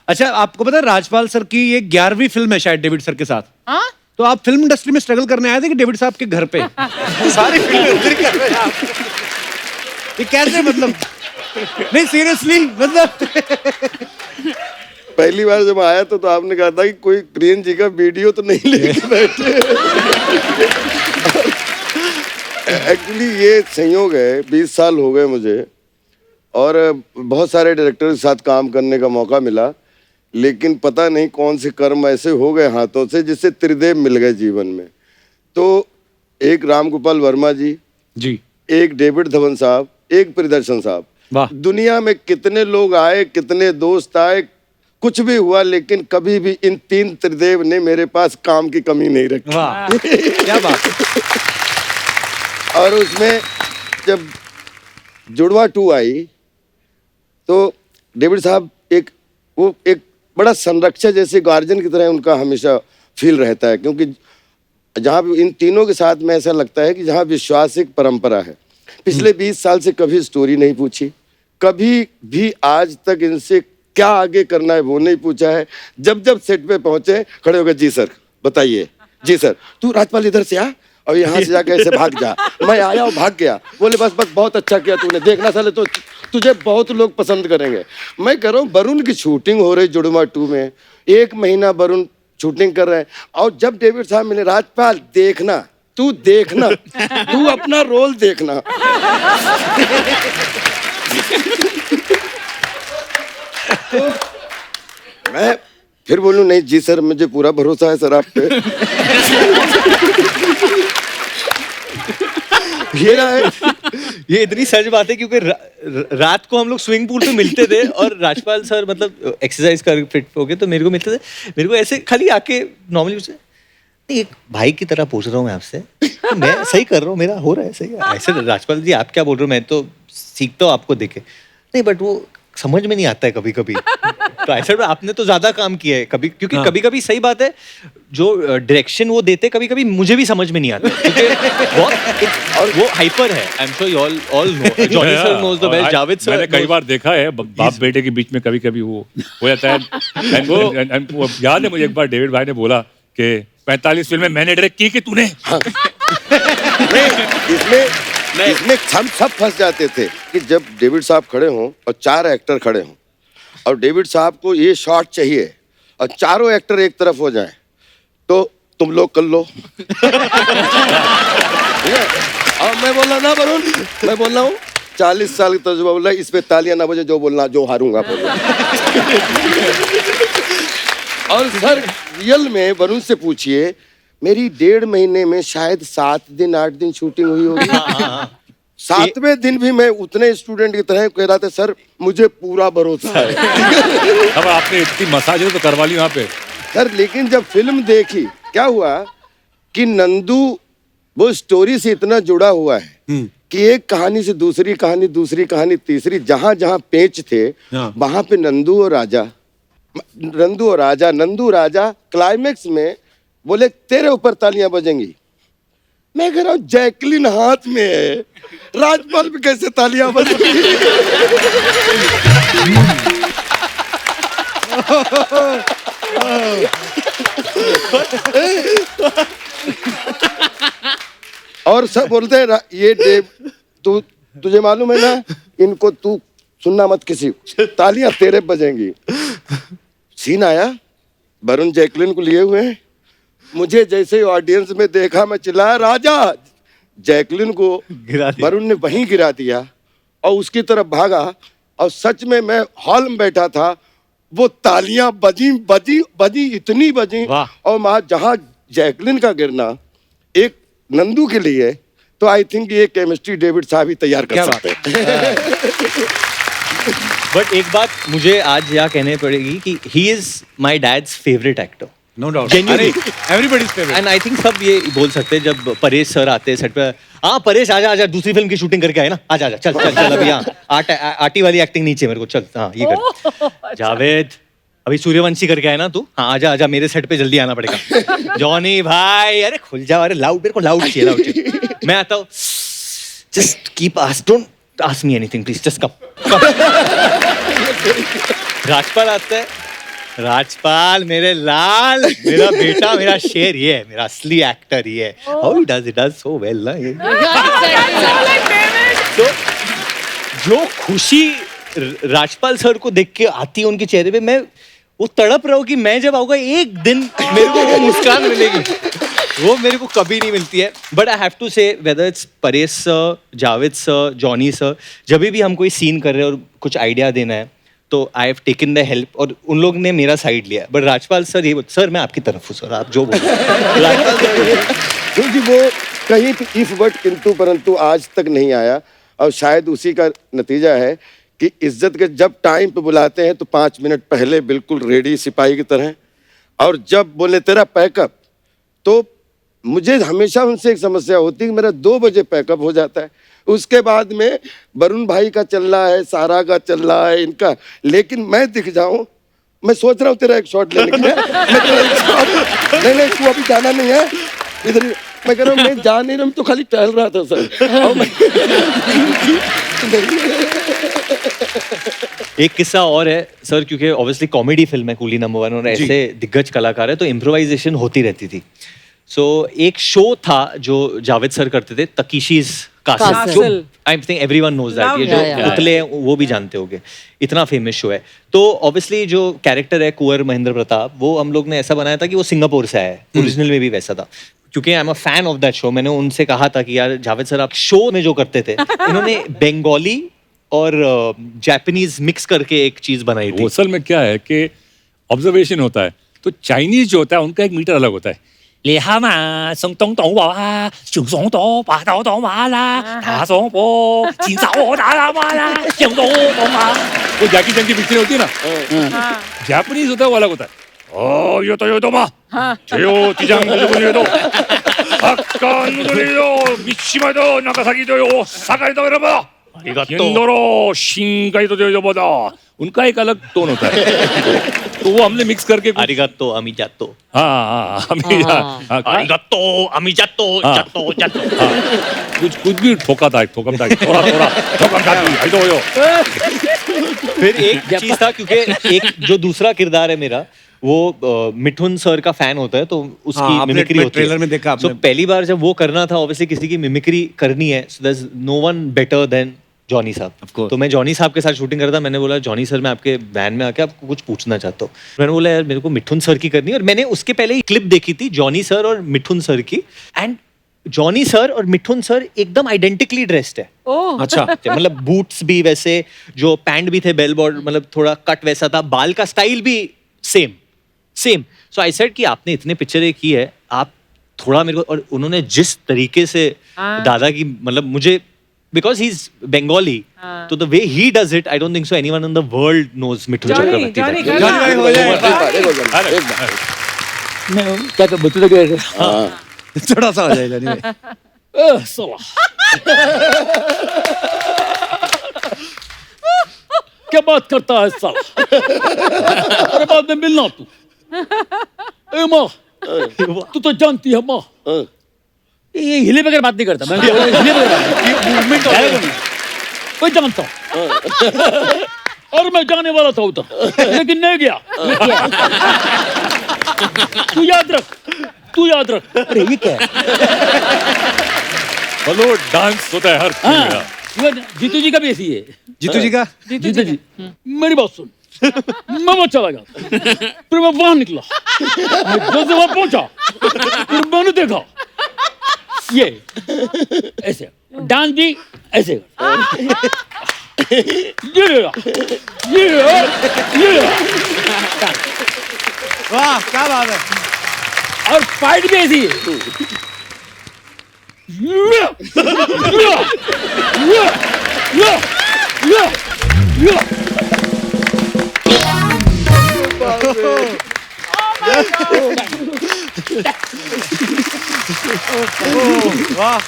अच्छा, आपको पता है राजपाल सर की ये 11वीं फिल्म है शायद डेविड सर के साथ। हाँ? तो आप फिल्म इंडस्ट्री में स्ट्रगल करने आए थे कि डेविड साहब के घर पे? सारी फिल्में उधर कर रहे हैं आप। ये कैसे मतलब? नहीं सीरियसली मतलब। पहली बार जब आया तो आपने कहा था कि कोई प्रियन जी का वीडियो तो नहीं लेके बैठे। एक्चुअली ये संयोग है, 20 साल हो गए मुझे और बहुत सारे डायरेक्टर के साथ काम करने का मौका मिला, लेकिन पता नहीं कौन से कर्म ऐसे हो गए हाथों से जिससे त्रिदेव मिल गए जीवन में। तो एक राम गोपाल वर्मा जी, एक डेविड धवन साहब, एक प्रियदर्शन साहब। दुनिया में कितने लोग आए, कितने दोस्त आए, कुछ भी हुआ, लेकिन कभी भी इन 3 त्रिदेव ने मेरे पास काम की कमी नहीं रखी। क्या बात। और उसमें जब जुड़वा 2 आई तो डेविड साहब एक बड़ा संरक्षक जैसे गार्जियन की तरह उनका हमेशा फील रहता है, क्योंकि जहाँ भी इन तीनों के साथ में ऐसा लगता है कि जहाँ विश्वास एक परंपरा है। पिछले 20 साल से कभी स्टोरी नहीं पूछी, कभी भी आज तक इनसे क्या आगे करना है वो नहीं पूछा है। जब जब सेट पे पहुंचे खड़े हो गए, जी सर बताइए, जी सर तू राजपाल इधर से आ और यहाँ से जाके ऐसे भाग जा। मैं आया और भाग गया, बोले बस बहुत अच्छा किया तूने, देखना साले तो तुझे बहुत लोग पसंद करेंगे। मैं कह रहा हूँ वरुण की शूटिंग हो रही जुड़वा 2 में, 1 महीना वरुण शूटिंग कर रहे हैं और जब डेविड साहब मिले, राजपाल देखना, तू देखना, तू अपना रोल देखना। तो मैं फिर बोलूं नहीं जी सर मुझे पूरा भरोसा है सर आप पे। ये इतनी सच बात है क्योंकि रात को हम लोग स्विमिंग पूल पे मिलते थे और राजपाल सर मतलब एक्सरसाइज कर फिट हो गए तो मेरे को मिलते थे, मेरे को ऐसे खाली आके नॉर्मली उससे नहीं, एक भाई की तरह पूछ रहा हूँ मैं आपसे, मैं सही कर रहा हूँ, मेरा हो रहा है सही है ऐसे। राजपाल जी आप क्या बोल रहे हो, मैं तो सीखता हूँ आपको देखे, नहीं बट वो समझ में नहीं आता है कभी कभी। तो ऐसा आपने तो ज्यादा काम किया है कभी, क्योंकि कभी कभी सही बात है जो डायरेक्शन वो देते कभी कभी मुझे भी समझ में नहीं आता, क्योंकि और वो हाइपर है। I am sure you all know, Johnny sir knows the best, Javed sir मैंने कई बार देखा है बाप बेटे के बीच में कभी कभी वो हो जाता है। वो याद है मुझे एक बार डेविड भाई ने बोला कि 45 फिल्में मैंने डायरेक्ट की कि तूने। इसमें हम सब फंस जाते थे कि जब डेविड साहब खड़े हों और 4 एक्टर खड़े हों और डेविड साहब को ये शॉट चाहिए और चारों एक्टर एक तरफ हो जाएं, तो तुम लोग कर लो। और मैं बोला ना वरुण, मैं बोल रहा हूँ 40 साल का तजुर्बा, बोला इस पे तालियां ना बजे, जो बोलना जो हारूंगा बोलना। और सर रियल में वरुण से पूछिए, मेरी 1.5 महीने में शायद 7 दिन 8 दिन शूटिंग हुई होगी। 7वें दिन भी मैं उतने स्टूडेंट की तरह कह रहा था सर मुझे पूरा भरोसा है। अब आपने इतनी मसाज तो करवा ली वहाँ पे सर, लेकिन जब फिल्म देखी क्या हुआ कि नंदू वो स्टोरी से इतना जुड़ा हुआ है कि एक कहानी से दूसरी कहानी, दूसरी कहानी तीसरी, जहां जहां पेच थे वहां पे नंदू और राजा क्लाइमेक्स में बोले तेरे ऊपर तालियां बजेंगी। मैं कह रहा हूँ जैकलिन हाथ में है, राजपाल पे कैसे तालियां बजेंगी? और सब बोलते हैं ये डेव तुझे मालूम है ना, इनको तू सुनना मत किसी, तालियां तेरे बजेंगी। सीन आया, वरुण जैकलिन को लिए हुए हैं, मुझे जैसे ऑडियंस में देखा मैं चिल्लाया राजा, जैकलिन को वरुण ने वहीं गिरा दिया और उसकी तरफ भागा और सच में मैं हॉल में बैठा था, वो तालियां बजी इतनी बजी और वहां जहां जैकलिन का गिरना एक नंदू के लिए, तो आई थिंक ये केमिस्ट्री डेविड साहब ही तैयार कर सकते हैं। बट एक बात मुझे आज यहाँ कहने पड़ेगी कि he is my dad's favourite actor, no doubt, everybody's favourite. And I think सब ये बोल सकते हैं जब परेश सर आते हैं सेट पे, हाँ परेश आजा दूसरी फिल्म की शूटिंग करके आए ना, आजा चल अभी यहाँ आटी वाली एक्टिंग नीचे मेरे को, चल हाँ ये कर। जावेद अभी सूर्यवंशी करके आए ना तू, हाँ आजा मेरे सेट पे जल्दी आना पड़ेगा। जॉनी भाई अरे खुल जाओ, अरे लाउड, मेरे को लाउड चाहिए। मैं आता हूँ, just keep don't ask me anything please, just come. Rajpal आता है, राजपाल मेरे लाल, मेरा बेटा, मेरा शेर ये है, मेरा असली एक्टर ये है. How he does so well ना ये. तो जो खुशी राजपाल सर को देख के आती है उनके चेहरे पे, मैं वो तड़प रहा हूँ कि मैं जब आऊंगा एक दिन मेरे को वो मुस्कान मिलेगी. वो मेरे को कभी नहीं मिलती है. बट आई हैव टू से whether it's Paresh sir, Javed sir, Johnny sir, जब भी हम कोई सीन कर रहे हैं और कुछ आइडिया देना है तो I have taken the help और उन लोग ने मेरा साइड लिया. बट राजपाल सर ये सर मैं आपकी तरफ हूँ सर, आप जो बोलो. राजपाल सर क्योंकि वो कहीं इफ बट किंतु परंतु आज तक नहीं आया और शायद उसी का नतीजा है कि इज्जत के जब टाइम पे बुलाते हैं तो 5 मिनट पहले बिल्कुल रेडी सिपाही की तरह, और जब बोले तेरा पैकअप तो मुझे हमेशा उनसे एक समस्या होती है कि मेरा 2 बजे पैकअप हो जाता है. उसके बाद में वरुण भाई का चल रहा है, सारा का चल रहा है, इनका, लेकिन मैं दिख जाऊं, मैं सोच रहा हूँ तेरा एक शॉट लेने के लिए. नहीं तू अभी जाना नहीं है इधर. मैं कह रहा हूँ मैं जा नहीं रहा, मैं तो खाली टहल रहा था सर. एक किस्सा और है सर, क्योंकि ऑब्वियसली कॉमेडी फिल्म है कूली नंबर 1 और ऐसे दिग्गज कलाकार है तो इम्प्रोवाइजेशन होती रहती थी. सो एक शो था जो जावेद सर करते थे, तकीशीज कासल, जो I think everyone knows that. ये जो पुतले हैं वो भी जानते होंगे, इतना फेमस शो है. तो ऑब्वियसली जो कैरेक्टर है कुंवर महेंद्र प्रताप, वो हम लोग ने ऐसा बनाया था कि वो सिंगापुर से आया है. ओरिजिनल में भी वैसा था. क्योंकि I am a fan of that show, मैंने उनसे कहा था कि यार जावेद सर आप शो में जो करते थे, इन्होंने बंगाली और जापानीज मिक्स करके एक चीज बनाई थी. असल में क्या है कि ऑब्जर्वेशन होता है, तो चाइनीज जो होता है उनका एक मीटर अलग होता है. वो जैकी चैन की पिक्चर होती है ना, जापानीज होता है वो अलग होता है. ओ यो तो मा 제요 디장군이도 학관군이도 미치마도 나가사기도요 사가이도 여러분 인도로 신가이도 여러분, उनका एक अलग टोन होता है. तो वो हमने मिक्स करके arigato amijato. हाँ arigato amijato jato. कुछ भी ठोका था थोड़ा ठोका था फिर एक चीज था, क्योंकि एक जो दूसरा किरदार है मेरा वो मिठुन सर का फैन होता है तो उसकी मिमिक्री होती है. ट्रेलर में देखा आपने. So, पहली बार जब वो करना था, ऑब्वियसली किसी की मिमिक्री करनी है, so there is no one better than Johnny साहब. तो मैं जॉनी साहब के साथ शूटिंग कर रहा था. मैंने बोला जॉनी सर मैं आपके वैन में आके आपको कुछ पूछना चाहता हूँ. मैंने बोला यार मेरे को मिठुन सर की करनी है. और मैंने उसके पहले ही क्लिप देखी थी जॉनी सर और मिठुन सर की, एंड जॉनी सर और मिठुन सर एकदम आइडेंटिकली ड्रेस्ड है. अच्छा. मतलब बूट्स भी वैसे, जो पैंट भी थे बेल बॉर्डर, मतलब थोड़ा कट वैसा था, बाल का स्टाइल भी सेम. सो आई सेड कि आपने इतने पिक्चरें की है, आप थोड़ा मेरे को. और उन्होंने जिस तरीके से दादा की, मतलब मुझे, बिकॉज ही इज बंगाली, तो the way he does it, I don't think so anyone in the world knows Mithun Chakraborty. क्या बच्चों लगे थोड़ा सा हो जाएगा. नहीं क्या बात करता है साला. अरे बाद में मिलना तू. ए माँ, तू तो जानती है माँ, ये हिले बगैर बात नहीं करता. मैं हिले बगैर मूवमेंट कोई जानता हूँ. और मैं जाने वाला था उधर, लेकिन नहीं गया. तू याद रख. अरे ये क्या है? बोलो डांस होता है हर फिल्म में. जीतू जी का भी ऐसी है. जीतू जी का. जीतू जी मेरी बात सुन. मैं वहां चला गया, फिर मैं वहां निकला, जैसे वहां पहुंचा फिर मैंने देखा ये ऐसे डांस भी ऐसे ये वाह क्या बात है. और फाइट भी ऐसी है. वाह